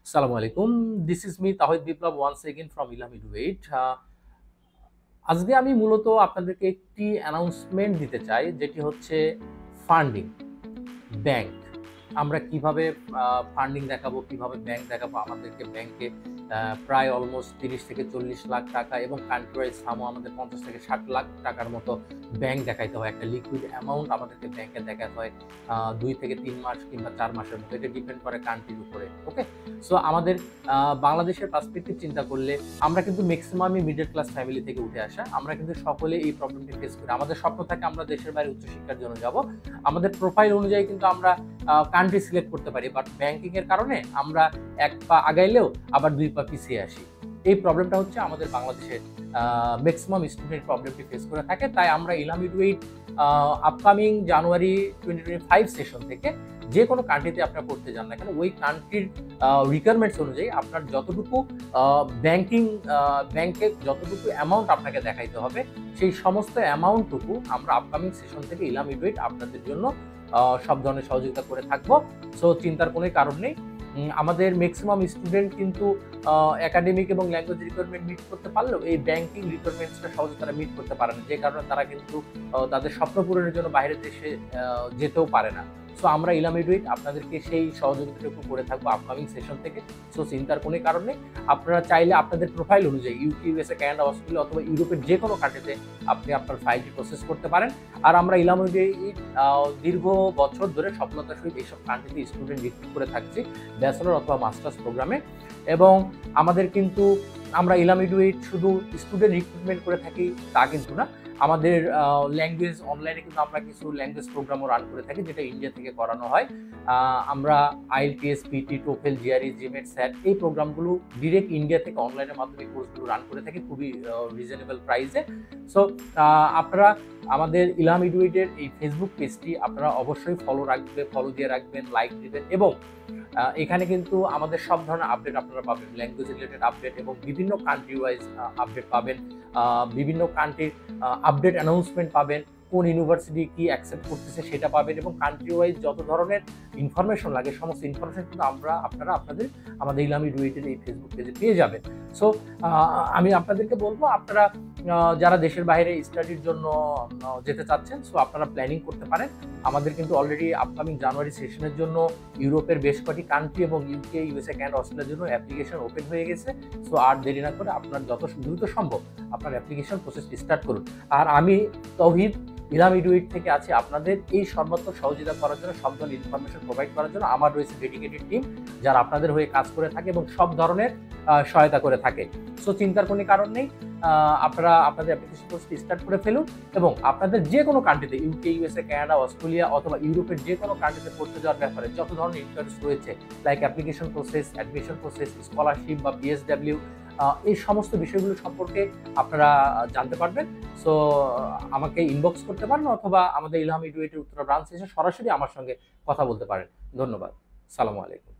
আসসালামু আলাইকুম। This is me Tahid Biplob once again from Ilham Educate. আজকে আমি মূলত আপনাদেরকে একটি অ্যানাউন্সমেন্ট দিতে চাই, যেটি হচ্ছে ফান্ডিং, ব্যাংক। আমরা কিভাবে ফান্ডিং দেখাবো, কিভাবে ব্যাংক দেখাবো। আমাদেরকে ব্যাংকে প্রায় অলমোস্ট 30 থেকে 40 লাখ টাকা এবং কান্ট্রি ওয়াইজ সামও আমাদের 50 থেকে 60 লাখ টাকার মতো ব্যাংক দেখাইতে হয়। একটা লিকুইড অ্যামাউন্ট আমাদেরকে ব্যাংকে দেখাতে হয় 2 থেকে 3 মাস কিংবা 4 মাসের মতো। এটা ডিপেন্ড করে কান্ট্রির উপরে। ওকে? সো আমাদের বাংলাদেশের পার্সপেক্টিভ চিন্তা করলে আমরা কিন্তু ম্যাক্সিমামই মিডল ক্লাস ফ্যামিলি থেকে উঠে আসা। আমরা কিন্তু সকলে এই প্রবলেমটি ফেস করি। আমাদের স্বপ্ন থাকে আমরা দেশের বাইরে উচ্চশিক্ষার জন্য যাব। আমাদের প্রোফাইল অনুযায়ী কিন্তু আমরা কান্ট্রি সিলেক্ট করতে পারি, বাট ব্যাংকিং এর কারণে আমরা 1 পা আগাইলেও আবার 2 পা পিছিয়ে আসি। এই প্রবলেমটা হচ্ছে আমাদের বাংলাদেশের ম্যাক্সিমাম স্টুডেন্ট প্রবলেমটি ফেস করে থাকে। তাই আমরা ইলহাম এডুকেট আপকামিং জানুয়ারি 2025 সেশন থেকে যে কোনো কান্ট্রিতে আপনারা পড়তে যান না কেন, ওই কান্ট্রির রিকোয়ারমেন্টস অনুযায়ী আপনার যতটুকু ব্যাংকে যতটুকু অ্যামাউন্ট আপনাকে দেখাইতে হবে, সেই সমস্ত অ্যামাউন্টটুকু আমরা আপকামিং সেশন থেকে ইলহাম এডুকেট আপনাদের জন্য সব ধরনের সহযোগিতা করে থাকবো। সো চিন্তার কোনো কারণ নেই। আমাদের ম্যাক্সিমাম স্টুডেন্ট কিন্তু একাডেমিক এবং ল্যাঙ্গুয়েজ রিকোয়ারমেন্ট মিট করতে পারলেও এই ব্যাংকিং রিকোয়ারমেন্টসটা সহজে তারা মিট করতে পারে না, যে কারণে তারা কিন্তু তাদের স্বপ্ন পূরণের জন্য বাইরের দেশে যেতেও পারে না। সো আমরা ইলহাম এডুকেট আপনাদেরকে সেই সহযোগিতাটুকু করে থাকবো আপকামিং সেশন থেকে। সো চিন্তার কোনো কারণ নেই। আপনারা চাইলে আপনাদের প্রোফাইল অনুযায়ী ইউকে, ইউএসএ, কানাডা, অস্ট্রেলিয়া অথবা ইউরোপের যে কোনো কান্ট্রিতে আপনি আপনার ফাইলটি প্রসেস করতে পারেন। আর আমরা ইলহাম এডুকেট দীর্ঘ বছর ধরে সফলতার সহিত এইসব কান্ট্রিতে স্টুডেন্ট রিক্রুট করে থাকছি ব্যাচেলর অথবা মাস্টার্স প্রোগ্রামে। এবং আমাদের কিন্তু আমরা ইলহাম এডুকেট শুধু স্টুডেন্ট রিক্রুটমেন্ট করে থাকি তা কিন্তু না, আমাদের ল্যাঙ্গুয়েজ অনলাইনে কিন্তু আমরা কিছু ল্যাঙ্গুয়েজ প্রোগ্রামও রান করে থাকি, যেটা ইন্ডিয়া থেকে করানো হয়। আমরা IELTS, PTE, TOEFL, GRE, GMAT, SAT এই প্রোগ্রামগুলো ডিরেক্ট ইন্ডিয়া থেকে অনলাইনের মাধ্যমে কোর্সগুলো রান করে থাকি খুবই রিজনেবল প্রাইসে। সো আপনারা আমাদের ইলহাম এডুকেটের এই ফেসবুক পেজটি আপনারা অবশ্যই ফলো দিয়ে রাখবেন, লাইক দিবেন। এবং এখানে কিন্তু আমাদের সব ধরনের আপডেট আপনারা পাবেন, ল্যাঙ্গুয়েজ রিলেটেড আপডেট এবং বিভিন্ন কান্ট্রি ওয়াইজ আপডেট পাবেন, বিভিন্ন কান্ট্রির আপডেট অ্যানাউন্সমেন্ট পাবেন, কোন ইউনিভার্সিটি কি অ্যাকসেপ্ট করতেছে সেটা পাবেন, এবং কান্ট্রি ওয়াইজ যত ধরনের ইনফরমেশন লাগে সমস্ত ইনফরমেশন কিন্তু আপনারা আমাদের ইলহাম এডুকেটের এই ফেসবুক পেজে পেয়ে যাবেন। সো আমি আপনাদেরকে বলবো, আপনারা যারা দেশের বাইরে স্টাডির জন্য যেতে চাচ্ছেন, সো আপনারা প্ল্যানিং করতে পারেন। আমাদের কিন্তু অলরেডি আপকামিং জানুয়ারি সেশনের জন্য ইউরোপের বেশ কটি কান্ট্রি এবং ইউকে, ইউএসএ, কানাডা, অস্ট্রেলিয়ার জন্য অ্যাপ্লিকেশন ওপেন হয়ে গেছে। সো আর দেরি না করে আপনার যত দ্রুত সম্ভব আপনার অ্যাপ্লিকেশন প্রসেস স্টার্ট করুন। আর আমি তৌহিদ ইলহাম এডুকেট থেকে আছি আপনাদের এই সর্বাত্মক সহযোগিতা করার জন্য, সব ধরনের ইনফরমেশন প্রোভাইড করার জন্য। আমার রয়েছে ডেডিকেটেড টিম যারা আপনাদের হয়ে কাজ করে থাকে এবং সব ধরনের সহায়তা করে থাকে। সো চিন্তার কোনো কারণ নেই। আপনারা আপনাদের অ্যাপ্লিকেশন প্রসেস স্টার্ট করে ফেলুন এবং আপনাদের যে কোনো কান্ট্রিতে, ইউকে, ইউএসএ, কানাডা, অস্ট্রেলিয়া অথবা ইউরোপের যে কোনো কান্ট্রিতে পড়তে যাওয়ার ব্যাপারে যত ধরনের ইন্টারেস্ট রয়েছে, like application process, admission process, scholarship বা পিএসডব্লিউ, এই সমস্ত বিষয়গুলো সম্পর্কে আপনারা জানতে পারবেন। সো আমাকে ইনবক্স করতে পারেন অথবা আমাদের ইলহাম এডুকেটের উত্তরা ব্রাঞ্চ এসে সরাসরি আমার সঙ্গে কথা বলতে পারেন। ধন্যবাদ। সালামু আলাইকুম।